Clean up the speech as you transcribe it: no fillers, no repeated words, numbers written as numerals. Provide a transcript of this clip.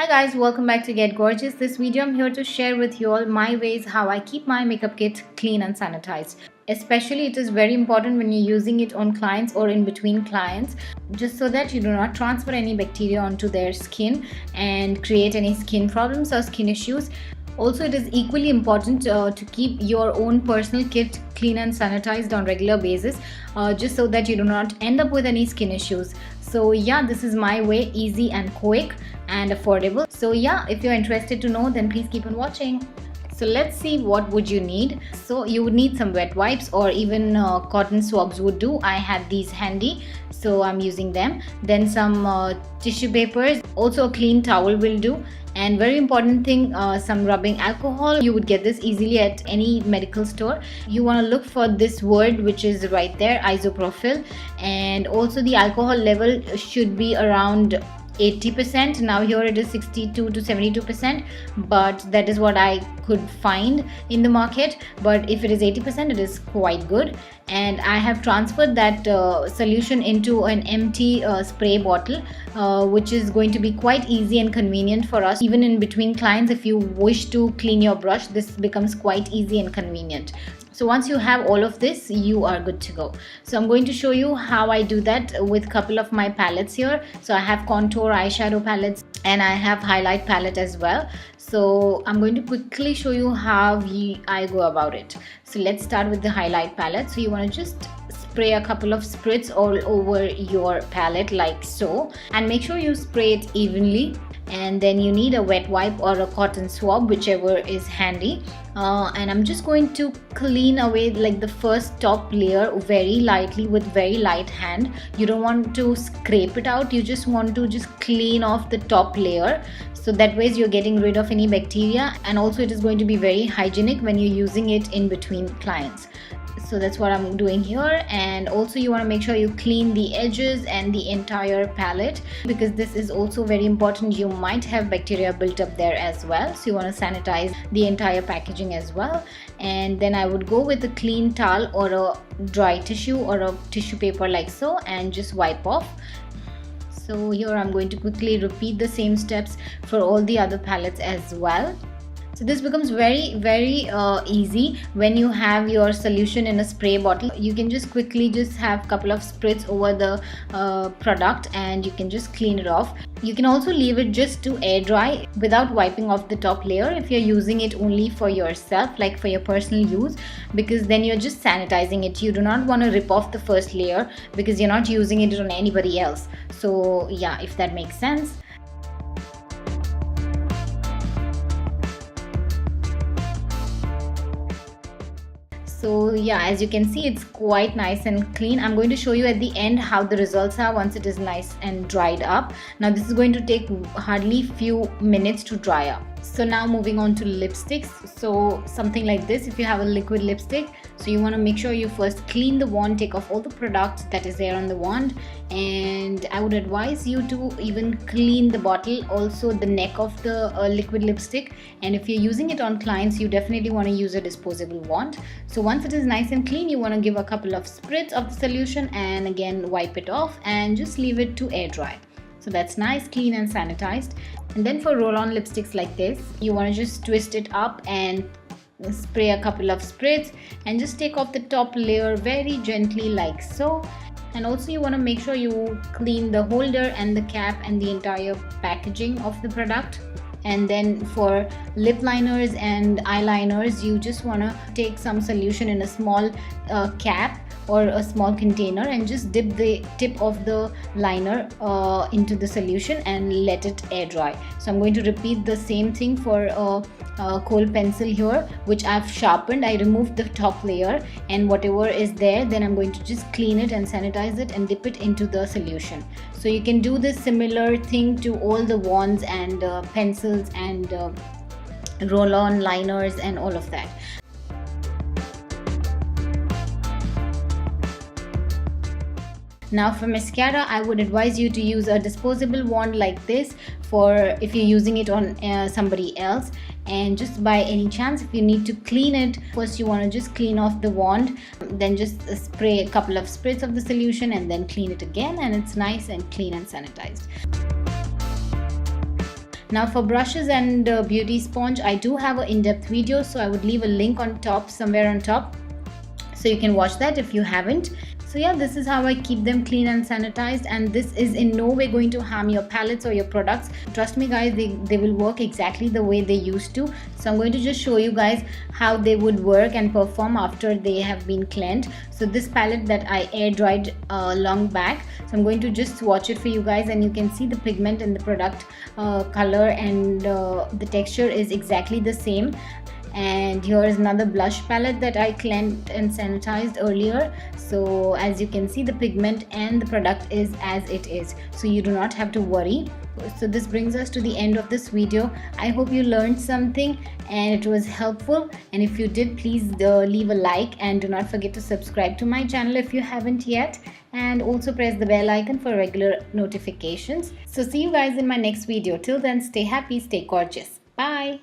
Hi guys, welcome back to Get Gorgeous. This video I'm here to share with you all my ways how I keep my makeup kit clean and sanitized. Especially it is very important when you're using it on clients or in between clients, just so that you do not transfer any bacteria onto their skin and create any skin problems or skin issues. Also, it is equally important to keep your own personal kit clean and sanitized on regular basis, just so that you do not end up with any skin issues. So yeah, this is my way, easy and quick and affordable. So yeah, if you're interested to know, then please keep on watching. So let's see what would you need. So you would need some wet wipes or even cotton swabs would do. I had these handy, so I'm using them. Then some tissue papers, also a clean towel will do. And very important thing, some rubbing alcohol. You would get this easily at any medical store. You want to look for this word which is right there, isopropyl, and also the alcohol level should be around 80%. Now here it is 62 to 72%, but that is what I could find in the market. But if it is 80%, it is quite good. And I have transferred that solution into an empty spray bottle, which is going to be quite easy and convenient for us. Even in between clients, if you wish to clean your brush, this becomes quite easy and convenient. So once you have all of this, you are good to go. So I'm going to show you how I do that with a couple of my palettes here. So I have contour eyeshadow palettes and I have highlight palette as well. So I'm going to quickly show you how I go about it. So let's start with the highlight palette. So you want to just spray a couple of spritz all over your palette like so, and make sure you spray it evenly. And then you need a wet wipe or a cotton swab, whichever is handy. And I'm just going to clean away like the first top layer very lightly with very light hand. You don't want to scrape it out, you just want to just clean off the top layer. So that way you're getting rid of any bacteria, and also it is going to be very hygienic when you're using it in between clients. So that's what I'm doing here. And also you want to make sure you clean the edges and the entire palette, because this is also very important. You might have bacteria built up there as well, so you want to sanitize the entire packaging as well. And then I would go with a clean towel or a dry tissue or a tissue paper like so, and just wipe off. So here I'm going to quickly repeat the same steps for all the other palettes as well. So this becomes very easy when you have your solution in a spray bottle. You can just quickly just have a couple of spritz over the product and you can just clean it off. You can also leave it just to air dry without wiping off the top layer if you're using it only for yourself, like for your personal use, because then you're just sanitizing it. You do not want to rip off the first layer because you're not using it on anybody else. So yeah, if that makes sense. So yeah, as you can see, it's quite nice and clean. I'm going to show you at the end how the results are once it is nice and dried up. Now this is going to take hardly few minutes to dry up. So now moving on to lipsticks. So something like this, if you have a liquid lipstick, so you want to make sure you first clean the wand, take off all the product that is there on the wand, and I would advise you to even clean the bottle, also the neck of the liquid lipstick. And if you're using it on clients, you definitely want to use a disposable wand. So once it is nice and clean, you want to give a couple of spritz of the solution and again wipe it off and just leave it to air dry. So that's nice, clean and sanitized. And then for roll-on lipsticks like this, you want to just twist it up and spray a couple of spritz and just take off the top layer very gently like so. And also you want to make sure you clean the holder and the cap and the entire packaging of the product. And then for lip liners and eyeliners, you just want to take some solution in a small cap or a small container and just dip the tip of the liner into the solution and let it air dry. So I'm going to repeat the same thing for a kohl pencil here, which I've sharpened. I removed the top layer and whatever is there, then I'm going to just clean it and sanitize it and dip it into the solution. So you can do this similar thing to all the wands and pencils and roll-on liners and all of that. Now for mascara, I would advise you to use a disposable wand like this for if you're using it on somebody else. And just by any chance, if you need to clean it, first you want to just clean off the wand, then just spray a couple of spritz of the solution and then clean it again, and it's nice and clean and sanitized. Now for brushes and beauty sponge, I do have an in-depth video, so I would leave a link on top, somewhere on top, so you can watch that if you haven't. So yeah, this is how I keep them clean and sanitized, and this is in no way going to harm your palettes or your products. Trust me guys, they will work exactly the way they used to. So I'm going to just show you guys how they would work and perform after they have been cleansed. So this palette that I air dried long back, so I'm going to just swatch it for you guys, and you can see the pigment and the product color and the texture is exactly the same. And here is another blush palette that I cleansed and sanitized earlier. So as you can see, the pigment and the product is as it is, so you do not have to worry. So this brings us to the end of this video. I hope you learned something and it was helpful, and if you did, please leave a like, and do not forget to subscribe to my channel if you haven't yet, and also press the bell icon for regular notifications. So see you guys in my next video. Till then, stay happy, stay gorgeous. Bye.